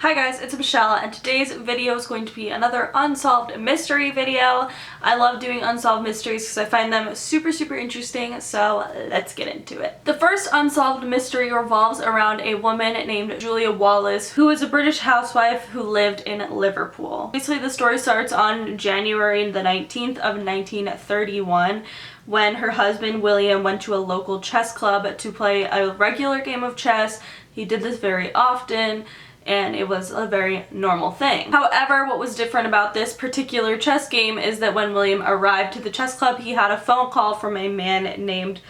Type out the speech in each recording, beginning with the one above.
Hi guys, it's Michelle, and today's video is going to be another unsolved mystery video. I love doing unsolved mysteries because I find them super interesting, so let's get into it. The first unsolved mystery revolves around a woman named Julia Wallace, who is a British housewife who lived in Liverpool. Basically, the story starts on January the 19th of 1931, when her husband William went to a local chess club to play a regular game of chess. He did this very often, and it was a very normal thing. However, what was different about this particular chess game is that when William arrived to the chess club, he had a phone call from a man named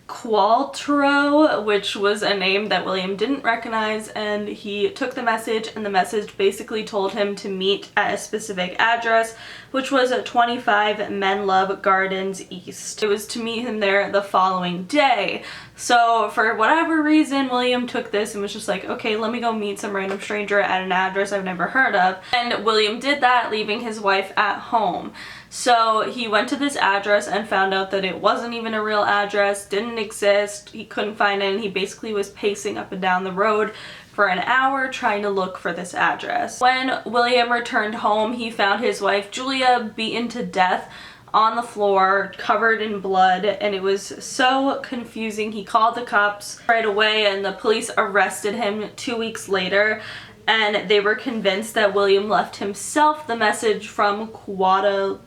Qualtro, which was a name that William didn't recognize, and he took the message, and the message basically told him to meet at a specific address, which was at 25 Menlove Gardens East. It was to meet him there the following day. So for whatever reason, William took this and was just like, okay, let me go meet some random stranger at an address I've never heard of. And William did that, leaving his wife at home. So he went to this address and found out that it wasn't even a real address, didn't exist, he couldn't find it, and he basically was pacing up and down the road for an hour trying to look for this address. When William returned home, he found his wife Julia beaten to death on the floor, covered in blood, and it was so confusing. He called the cops right away, and the police arrested him 2 weeks later, and they were convinced that William left himself the message from Qualtro,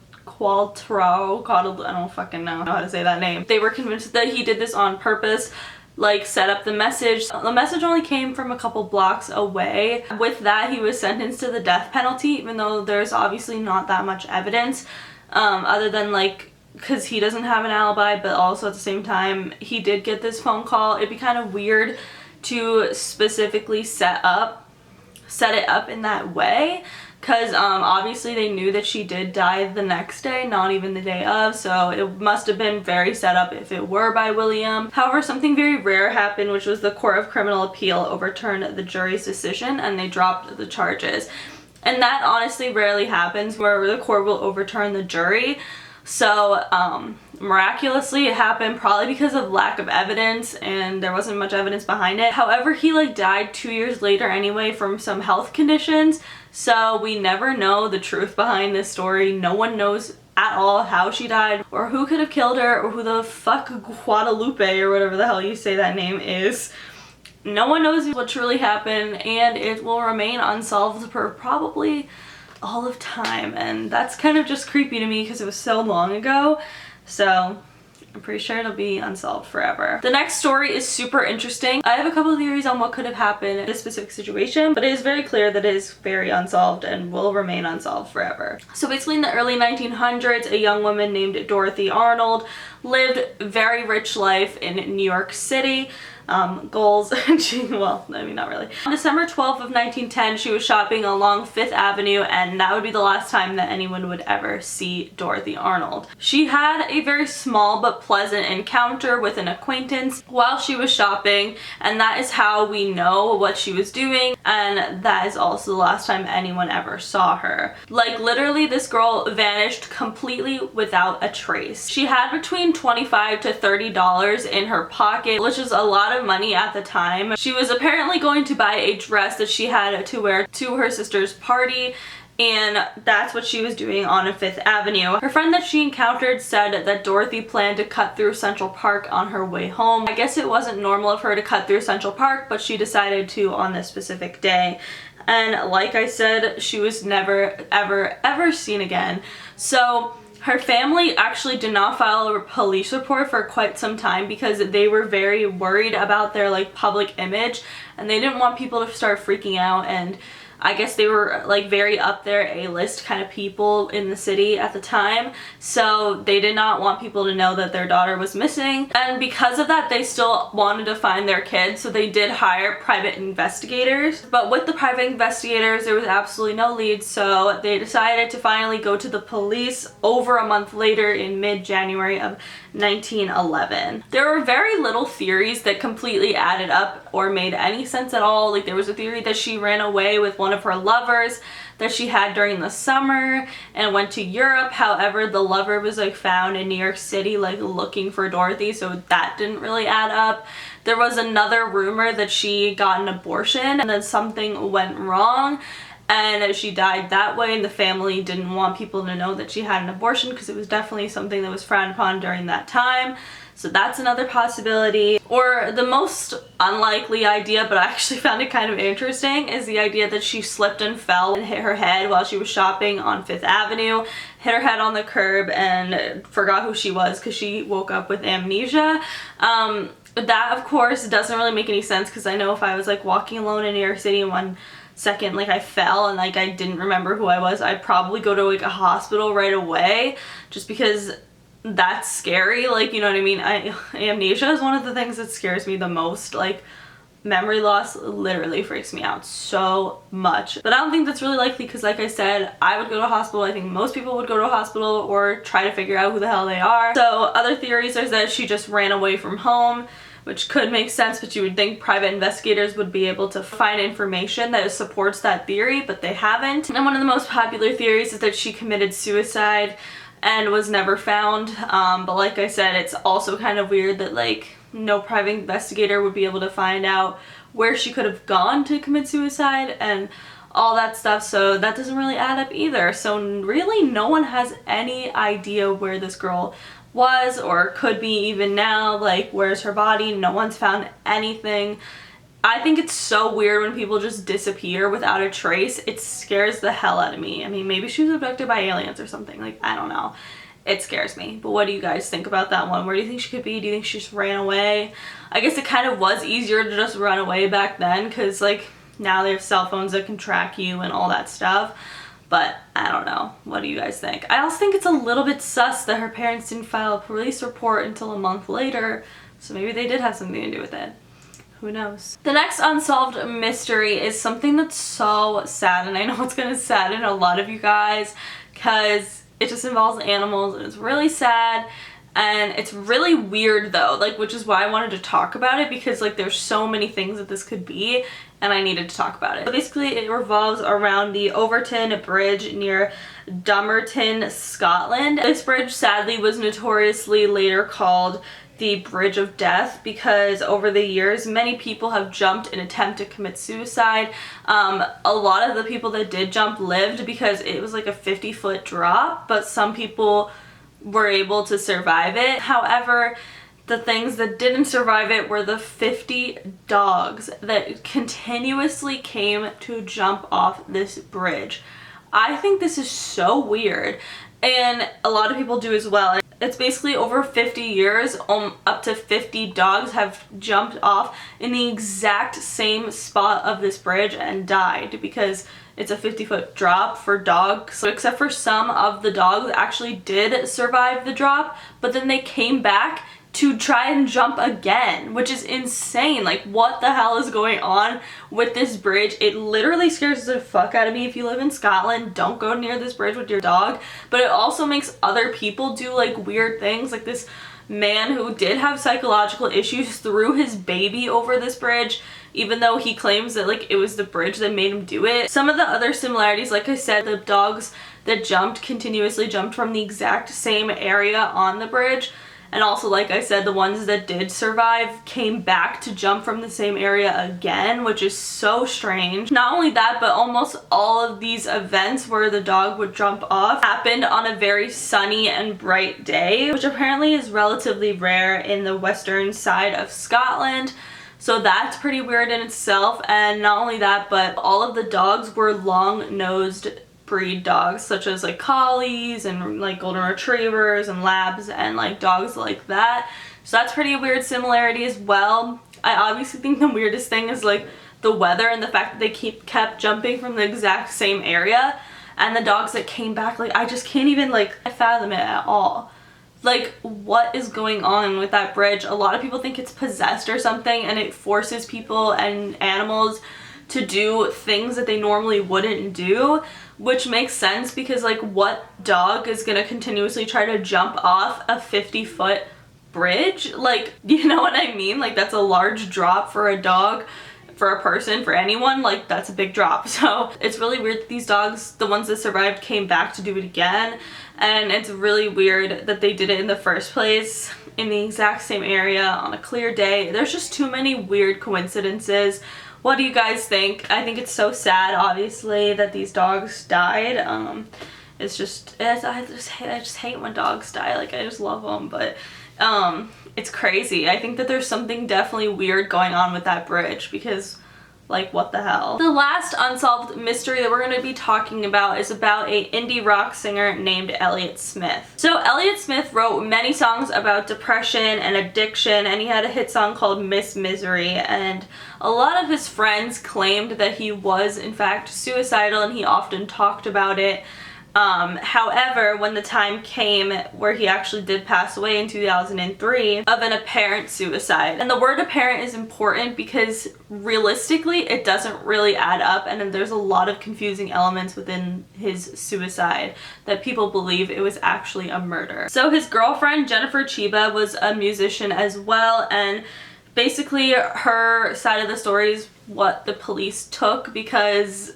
I don't fucking know how to say that name. They were convinced that he did this on purpose, like set up the message. The message only came from a couple blocks away. With that, he was sentenced to the death penalty, even though there's obviously not that much evidence, other than like, because he doesn't have an alibi, but also at the same time, he did get this phone call. It'd be kind of weird to specifically set it up in that way, because obviously they knew that she did die the next day, not even the day of, so it must have been very set up if it were by William. However, something very rare happened, which was the Court of Criminal Appeal overturned the jury's decision and they dropped the charges. And that honestly rarely happens, where the court will overturn the jury. So miraculously it happened, probably because of lack of evidence, and there wasn't much evidence behind it. However, he died 2 years later anyway from some health conditions, so we never know the truth behind this story. No one knows at all how she died, or who could have killed her, or who the fuck Guadalupe, or whatever the hell you say that name is. No one knows what truly happened, and it will remain unsolved for probably all of time, and that's kind of just creepy to me because it was so long ago, so I'm pretty sure it'll be unsolved forever. The next story is super interesting. I have a couple of theories on what could have happened in this specific situation, but it is very clear that it is very unsolved and will remain unsolved forever. So basically in the early 1900s, a young woman named Dorothy Arnold lived a very rich life in New York City. Goals, well, I mean, not really. On December 12th of 1910, she was shopping along 5th Avenue, and that would be the last time that anyone would ever see Dorothy Arnold. She had a very small but pleasant encounter with an acquaintance while she was shopping, and that is how we know what she was doing, and that is also the last time anyone ever saw her. Like, literally, this girl vanished completely without a trace. She had between $25 to $30 in her pocket, which is a lot of money at the time. She was apparently going to buy a dress that she had to wear to her sister's party, and that's what she was doing on 5th Avenue. Her friend that she encountered said that Dorothy planned to cut through Central Park on her way home. I guess it wasn't normal of her to cut through Central Park, but she decided to on this specific day. And like I said, she was never ever seen again. So her family actually did not file a police report for quite some time because they were very worried about their public image, and they didn't want people to start freaking out, and I guess they were very up there A-list kind of people in the city at the time, so they did not want people to know that their daughter was missing. And because of that, they still wanted to find their kids, so they did hire private investigators. But with the private investigators, there was absolutely no leads, so they decided to finally go to the police over a month later in mid-January of 1911. There were very little theories that completely added up or made any sense at all. There was a theory that she ran away with one of her lovers that she had during the summer and went to Europe. However, the lover was found in New York City looking for Dorothy, so that didn't really add up. There was another rumor that she got an abortion and then something went wrong and she died that way, and the family didn't want people to know that she had an abortion because it was definitely something that was frowned upon during that time. So that's another possibility. Or the most unlikely idea, but I actually found it kind of interesting, is the idea that she slipped and fell and hit her head while she was shopping on 5th Avenue, hit her head on the curb and forgot who she was because she woke up with amnesia. That of course doesn't really make any sense, because I know if I was like walking alone in New York City and one second like I fell and like I didn't remember who I was, I'd probably go to like a hospital right away, just because that's scary. Like, you know what I mean? Amnesia is one of the things that scares me the most. Like, memory loss literally freaks me out so much. But I don't think that's really likely, because like I said, I would go to a hospital. I think most people would go to a hospital or try to figure out who the hell they are. So other theories are that she just ran away from home, which could make sense, but you would think private investigators would be able to find information that supports that theory, but they haven't. And one of the most popular theories is that she committed suicide and was never found. But like I said, it's also kind of weird that like no private investigator would be able to find out where she could have gone to commit suicide and all that stuff, so that doesn't really add up either. So really no one has any idea where this girl was or could be even now. Like, where's her body? No one's found anything. I think it's so weird when people just disappear without a trace. It scares the hell out of me. I mean, maybe she was abducted by aliens or something. Like, I don't know. It scares me. But what do you guys think about that one? Where do you think she could be? Do you think she just ran away? I guess it kind of was easier to just run away back then, because like now they have cell phones that can track you and all that stuff. But I don't know. What do you guys think? I also think it's a little bit sus that her parents didn't file a police report until a month later. So maybe they did have something to do with it. Who knows? The next unsolved mystery is something that's so sad, and I know it's gonna sadden a lot of you guys because it just involves animals and it's really sad. And it's really weird though, like, which is why I wanted to talk about it, because like there's so many things that this could be and I needed to talk about it. So basically it revolves around the Overton Bridge near Dummerton, Scotland. This bridge sadly was notoriously later called the Bridge of Death because over the years many people have jumped in an attempt to commit suicide. A lot of the people that did jump lived because it was like a 50-foot drop, but some people were able to survive it. However, the things that didn't survive it were the 50 dogs that continuously came to jump off this bridge. I think this is so weird, and a lot of people do as well. It's basically over 50 years, up to 50 dogs have jumped off in the exact same spot of this bridge and died because it's a 50-foot drop for dogs. So except for some of the dogs actually did survive the drop, but then they came back to try and jump again, which is insane. Like, what the hell is going on with this bridge? It literally scares the fuck out of me. If you live in Scotland, don't go near this bridge with your dog. But it also makes other people do like weird things. Like this man who did have psychological issues threw his baby over this bridge, even though he claims that like it was the bridge that made him do it. Some of the other similarities, like I said, the dogs that jumped continuously jumped from the exact same area on the bridge. And also, like I said, the ones that did survive came back to jump from the same area again, which is so strange. Not only that, but almost all of these events where the dog would jump off happened on a very sunny and bright day, which apparently is relatively rare in the western side of Scotland. So that's pretty weird in itself. And not only that, but all of the dogs were long-nosed breed dogs, such as like collies and like golden retrievers and labs and like dogs like that. So that's pretty weird similarity as well. I obviously think the weirdest thing is like the weather and the fact that they kept jumping from the exact same area, and the dogs that came back, like I just can't even like fathom it at all. Like, what is going on with that bridge? A lot of people think it's possessed or something, and it forces people and animals to do things that they normally wouldn't do, which makes sense because like what dog is gonna continuously try to jump off a 50-foot bridge? Like, you know what I mean? Like, that's a large drop for a dog for a person, for anyone, like that's a big drop. So it's really weird that these dogs, the ones that survived, came back to do it again. And it's really weird that they did it in the first place in the exact same area on a clear day. There's just too many weird coincidences. What do you guys think? I think it's so sad, obviously, that these dogs died. I just hate when dogs die. Like, I just love them, but it's crazy. I think that there's something definitely weird going on with that bridge, because like, what the hell? The last unsolved mystery that we're going to be talking about is about a indie rock singer named Elliot Smith. So Elliot Smith wrote many songs about depression and addiction, and he had a hit song called Miss Misery, and a lot of his friends claimed that he was in fact suicidal, and he often talked about it. However, when the time came where he actually did pass away in 2003 of an apparent suicide, and the word apparent is important because realistically it doesn't really add up, and there's a lot of confusing elements within his suicide that people believe it was actually a murder. So his girlfriend Jennifer Chiba was a musician as well, and basically her side of the story is what the police took, because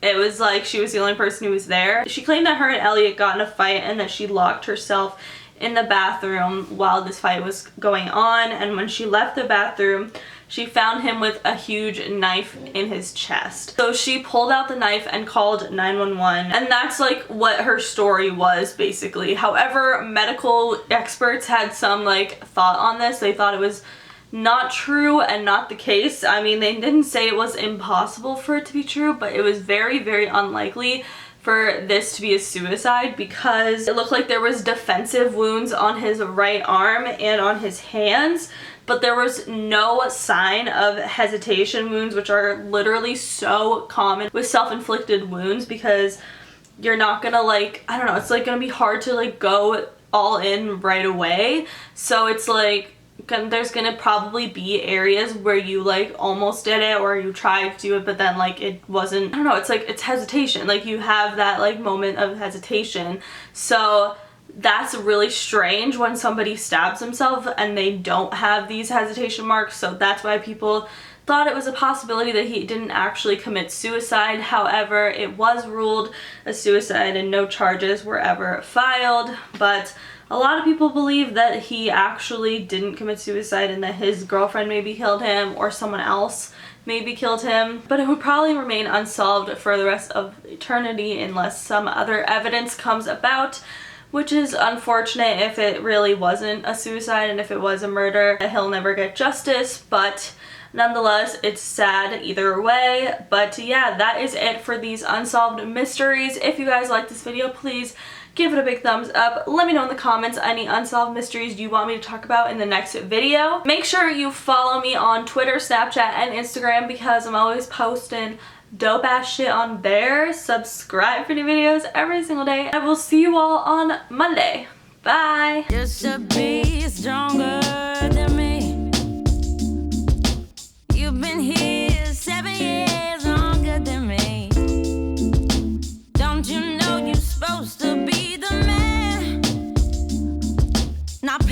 it was like she was the only person who was there. She claimed that her and Elliot got in a fight and that she locked herself in the bathroom while this fight was going on, and when she left the bathroom she found him with a huge knife in his chest. So she pulled out the knife and called 911, and that's like what her story was basically. However, medical experts had some like thought on this. They thought it was not true and not the case. I mean, they didn't say it was impossible for it to be true, but it was very, very unlikely for this to be a suicide, because it looked like there was defensive wounds on his right arm and on his hands, but there was no sign of hesitation wounds, which are literally so common with self-inflicted wounds, because you're not gonna like, I don't know, it's like gonna be hard to like go all in right away. So it's like there's gonna probably be areas where you like almost did it, or you tried to do it but then like it wasn't, I don't know, it's like it's hesitation, like you have that like moment of hesitation. So that's really strange when somebody stabs himself and they don't have these hesitation marks. So that's why people thought it was a possibility that he didn't actually commit suicide. However, it was ruled a suicide and no charges were ever filed. But a lot of people believe that he actually didn't commit suicide and that his girlfriend maybe killed him, or someone else maybe killed him. But it would probably remain unsolved for the rest of eternity unless some other evidence comes about, which is unfortunate if it really wasn't a suicide and if it was a murder. He'll never get justice, but nonetheless, it's sad either way. But yeah, that is it for these unsolved mysteries. If you guys like this video, please give it a big thumbs up. Let me know in the comments any unsolved mysteries you want me to talk about in the next video. Make sure you follow me on Twitter, Snapchat, and Instagram, because I'm always posting dope ass shit on there. Subscribe for new videos every single day. I will see you all on Monday. Bye. Just to be stronger than me. You've been here 7 years longer than me. Don't you know you're supposed to be the man? Not